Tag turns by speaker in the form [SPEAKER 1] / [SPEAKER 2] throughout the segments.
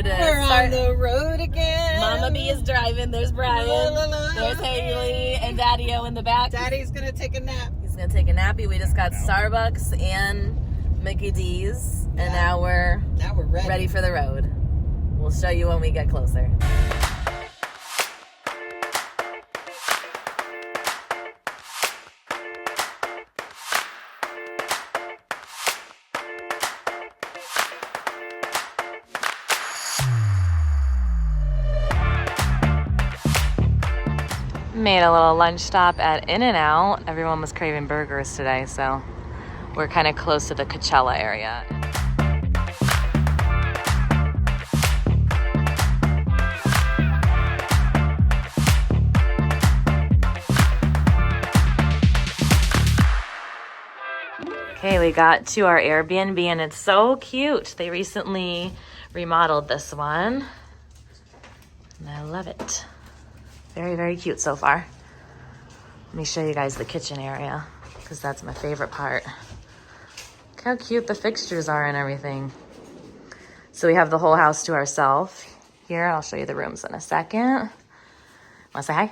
[SPEAKER 1] road.
[SPEAKER 2] We're on the road again.
[SPEAKER 1] Mama B is driving. There's Brian. There's Haley and Daddy-O in the back.
[SPEAKER 2] Daddy's gonna take a nap.
[SPEAKER 1] He's gonna take a nappy. We just got Starbucks and Mickey D's, and now we're ready for the road. We'll show you when we get closer. Made a little lunch stop at In-N-Out. Everyone was craving burgers today, so we're kind of close to the Coachella area. Okay, we got to our Airbnb and it's so cute. They recently remodeled this one and I love it. Very, very cute so far. Let me show you guys the kitchen area because that's my favorite part. Look how cute the fixtures are and everything. So we have the whole house to ourselves. Here, I'll show you the rooms in a second. Wanna say hi?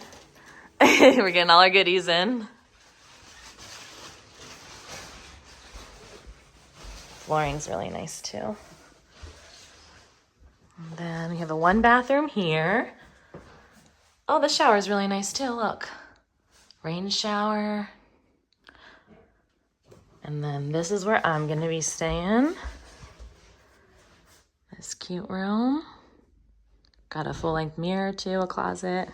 [SPEAKER 1] We're getting all our goodies in. Flooring's really nice too. And then we have a 1 bathroom here. Oh, the shower is really nice too, look. Rain shower. And then this is where I'm gonna be staying. This cute room. Got a full-length mirror too, a closet.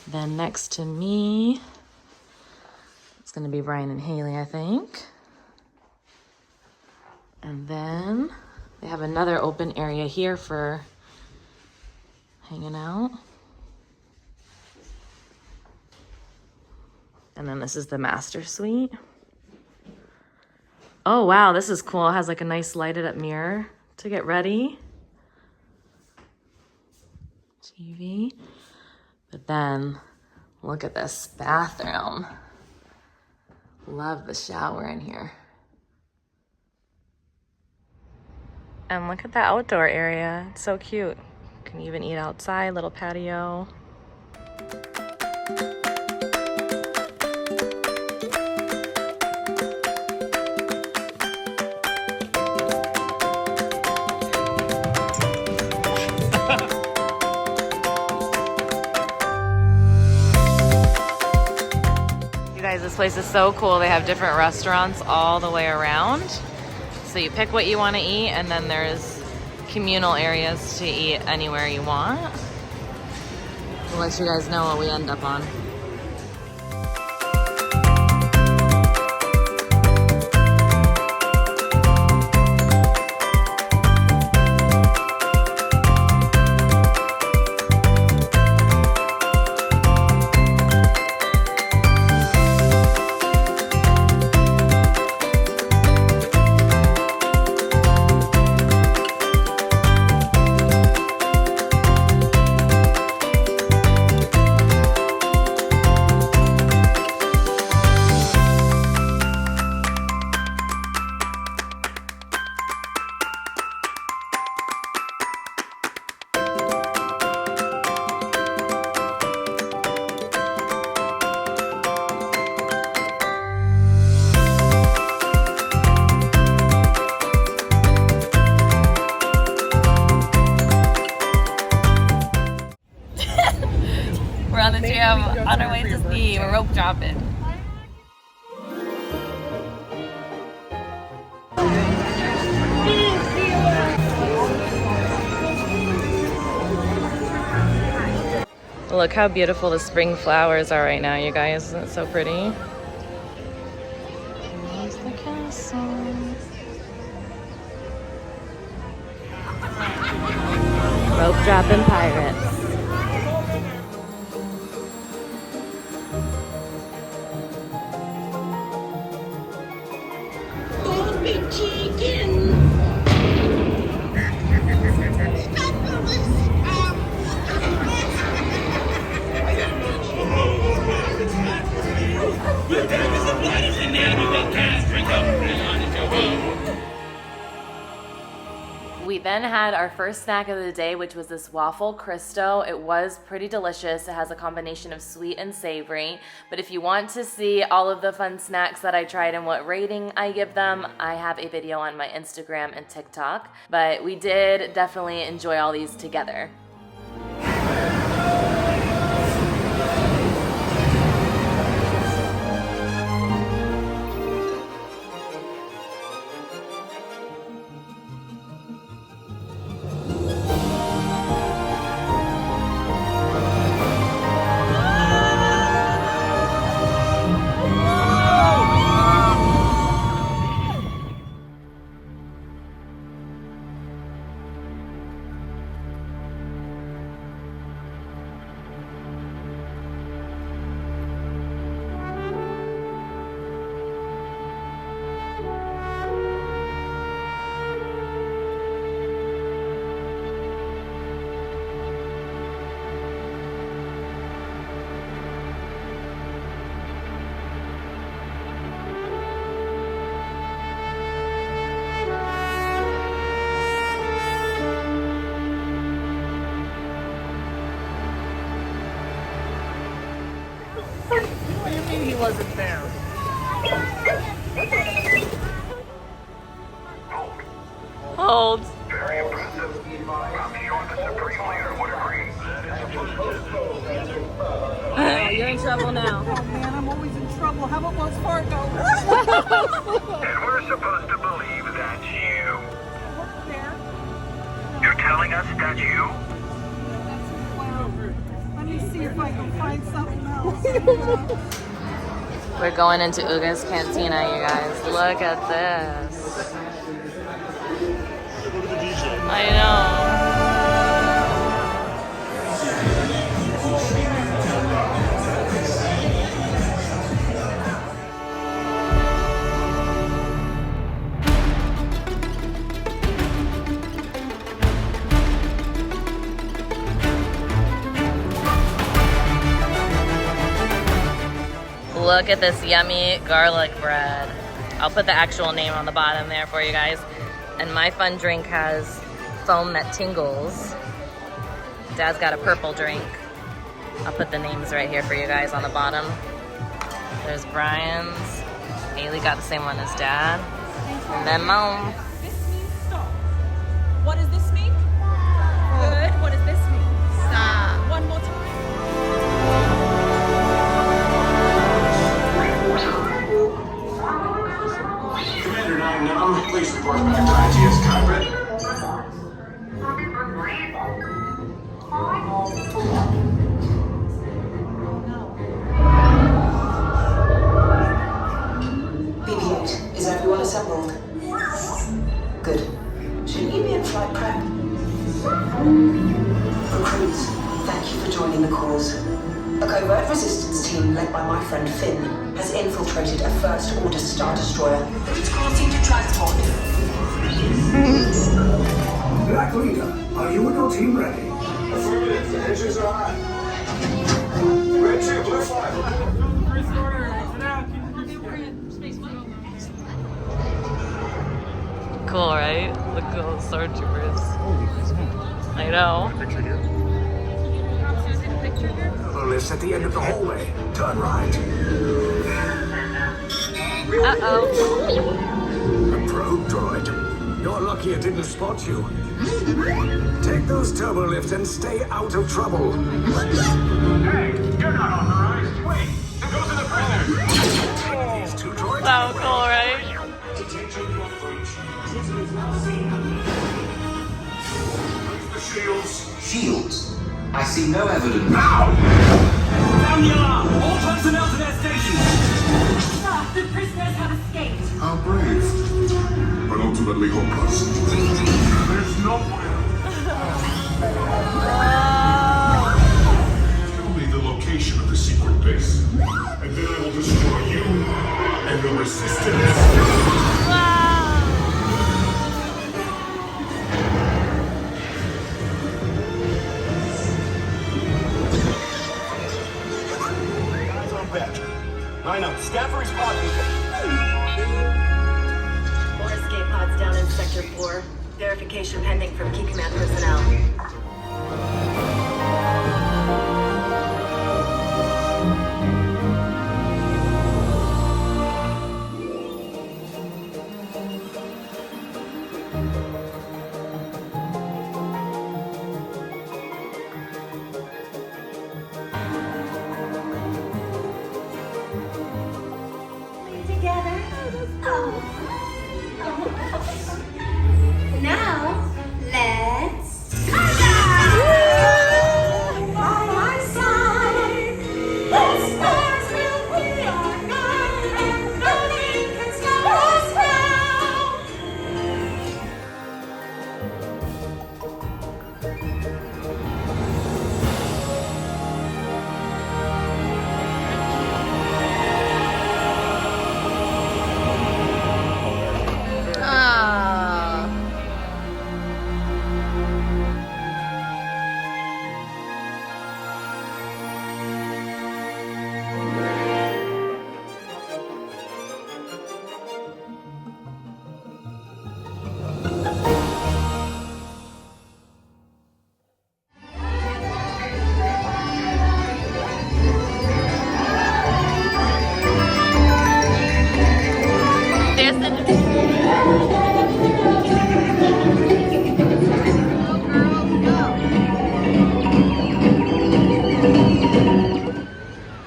[SPEAKER 1] Then next to me, it's gonna be Brian and Haley, I think. And then they have another open area here for hanging out. And then this is the master suite. Oh, wow, this is cool. It has like a nice lighted up mirror to get ready. TV. But then look at this bathroom. Love the shower in here. And look at the outdoor area. It's so cute. You can even eat outside, little patio. This place is so cool. They have different restaurants all the way around. So you pick what you want to eat and then there's communal areas to eat anywhere you want. We'll let you guys know what we end up on. On our way to ski, we're rope dropping. Look how beautiful the spring flowers are right now, you guys. Isn't it so pretty? Here's the castle. Rope dropping pirates. We then had our first snack of the day, which was this waffle Cristo. It was pretty delicious. It has a combination of sweet and savory. But if you want to see all of the fun snacks that I tried and what rating I give them, I have a video on my Instagram and TikTok. But we did definitely enjoy all these together.
[SPEAKER 2] What do you mean he wasn't there?
[SPEAKER 1] Hold.
[SPEAKER 3] Very impressive. I'm sure the Supreme Leader would agree.
[SPEAKER 1] You're in trouble now.
[SPEAKER 2] Oh man, I'm always in trouble. How about Wells Fargo?
[SPEAKER 3] And we're supposed to believe that's you.
[SPEAKER 2] There.
[SPEAKER 3] You're telling us that's you?
[SPEAKER 2] Wow. Let me see if I can find something else.
[SPEAKER 1] We're going into Uga's Cantina, you guys. Look at this.
[SPEAKER 4] Look at the DJ.
[SPEAKER 1] I know. Look at this yummy garlic bread. I'll put the actual name on the bottom there for you guys. And my fun drink has foam that tingles. Dad's got a purple drink. I'll put the names right here for you guys on the bottom. There's Brian's. Haley got the same one as Dad. And then Mom.
[SPEAKER 5] This means stop. What does this mean? Good. What does this mean? Stop. One more time.
[SPEAKER 3] Commander 9-9, please report back to ITS cockpit.
[SPEAKER 6] BB-8, is everyone assembled? Good. Shouldn't you be in flight prep? Recruits, thank you for joining the cause. A covert resistance team led by my friend Finn has infiltrated a First Order Star Destroyer. It's crossing to transport.
[SPEAKER 7] Black Leader, are you and your team ready?
[SPEAKER 3] Affirmative, the engines are hot. Red 2, blue 5.
[SPEAKER 1] Cool, right? Look at all the stormtroopers. I know.
[SPEAKER 7] The lift's at the end of the hallway. Turn right.
[SPEAKER 1] Uh-oh.
[SPEAKER 7] A probe droid. You're lucky it didn't spot you. Take those turbo lifts and stay out of trouble.
[SPEAKER 3] Hey, you're not authorized. Wait, those are the prisoners.
[SPEAKER 7] These two droids.
[SPEAKER 1] So cool, right?
[SPEAKER 7] Detention approach. Prisoners now seen. The shields.
[SPEAKER 8] Shields? I see no evidence.
[SPEAKER 7] Now!
[SPEAKER 4] Sound the alarm! All personnel to their stations!
[SPEAKER 5] Sir, the prisoners have escaped.
[SPEAKER 3] How brave, but ultimately hopeless. There's nowhere. Tell me the location of the secret base, and then I will destroy you and the resistance.
[SPEAKER 4] Guys on back. Line up. Staff responding.
[SPEAKER 6] More escape pods down in Sector 4. Verification Identification pending from Key Command personnel.
[SPEAKER 9] Together. Now, let's by my side. The stars will be our guide, and nothing can slow us down.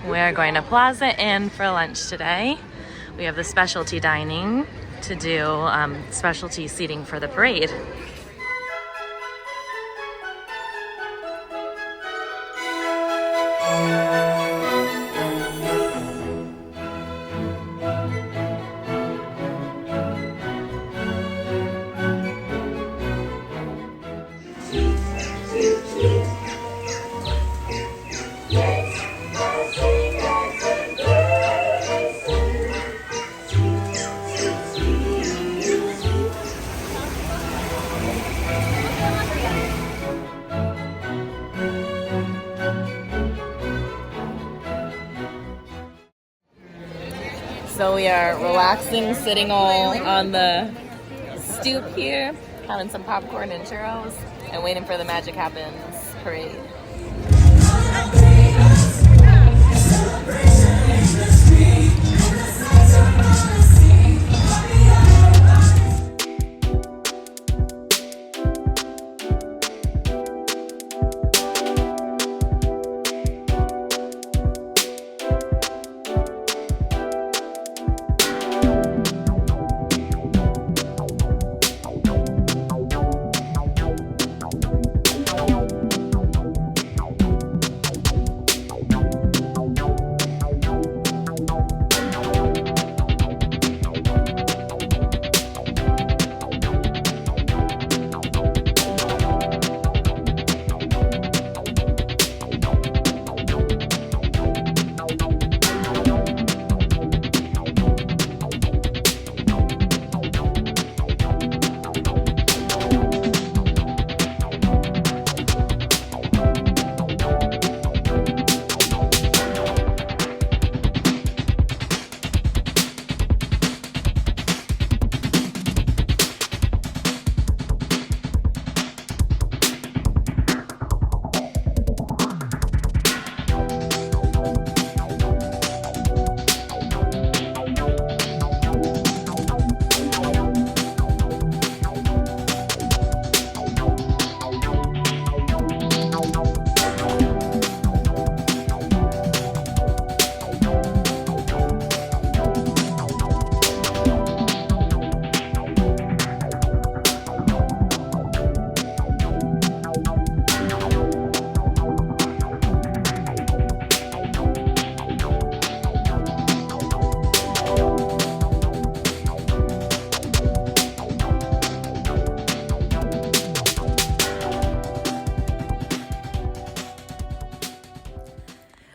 [SPEAKER 1] We're going to Plaza Inn for lunch today. We have the specialty dining to do specialty seating for the parade. So we are relaxing, sitting all on the stoop here, having some popcorn and churros, and waiting for the Magic Happens parade.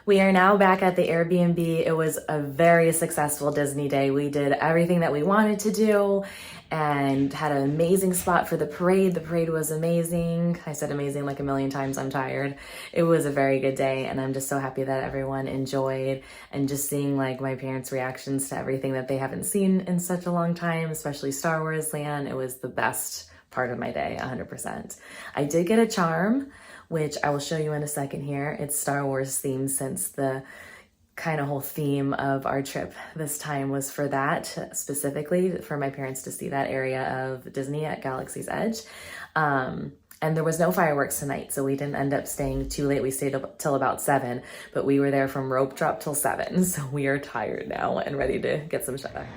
[SPEAKER 1] We are now back at the Airbnb. It was a very successful Disney day. We did everything that we wanted to do and had an amazing spot for the parade. The parade was amazing. I said amazing like a million times, I'm tired. It was a very good day, and I'm just so happy that everyone enjoyed, and just seeing like my parents' reactions to everything that they haven't seen in such a long time, especially Star Wars Land. It was the best part of my day, 100%. I did get a charm, which I will show you in a second here. It's Star Wars themed, since the kind of whole theme of our trip this time was for that, specifically for my parents to see that area of Disney at Galaxy's Edge. And there was no fireworks tonight, so we didn't end up staying too late. We stayed up till about 7, but we were there from rope drop till 7. So we are tired now and ready to get some shut eye.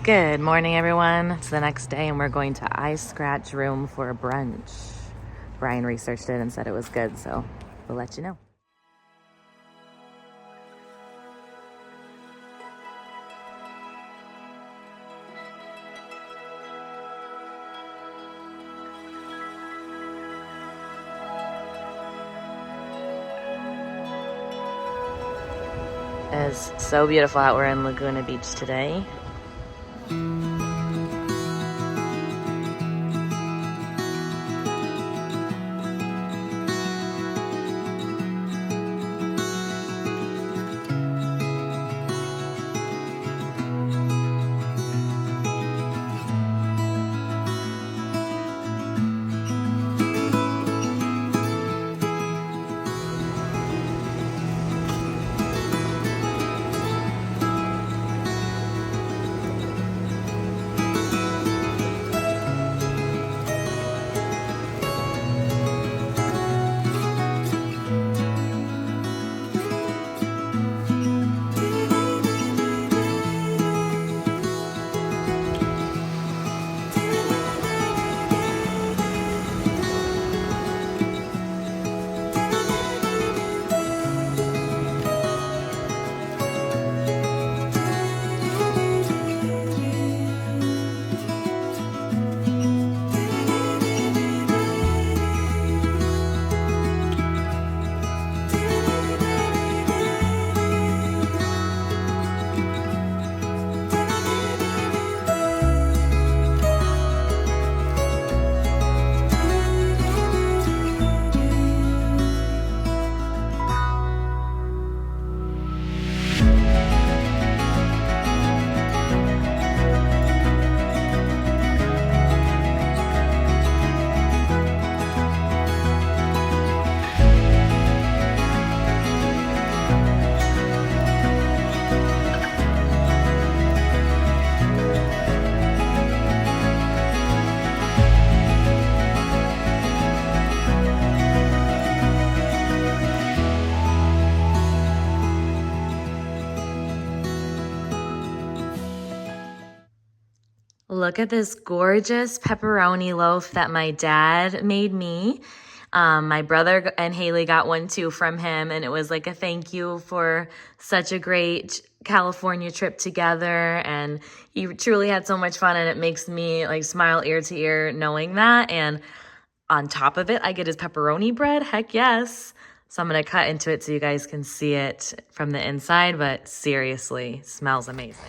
[SPEAKER 1] Good morning, everyone. It's the next day and we're going to Ice Scratch Room for a brunch. Brian researched it and said it was good, so we'll let you know. It's so beautiful out. We're in Laguna Beach today. Look at this gorgeous pepperoni loaf that my dad made me. My brother and Haley got one too from him, and it was like a thank you for such a great California trip together. And he truly had so much fun, and it makes me like smile ear to ear knowing that. And on top of it, I get his pepperoni bread. Heck yes. So I'm gonna cut into it so you guys can see it from the inside, but seriously, smells amazing.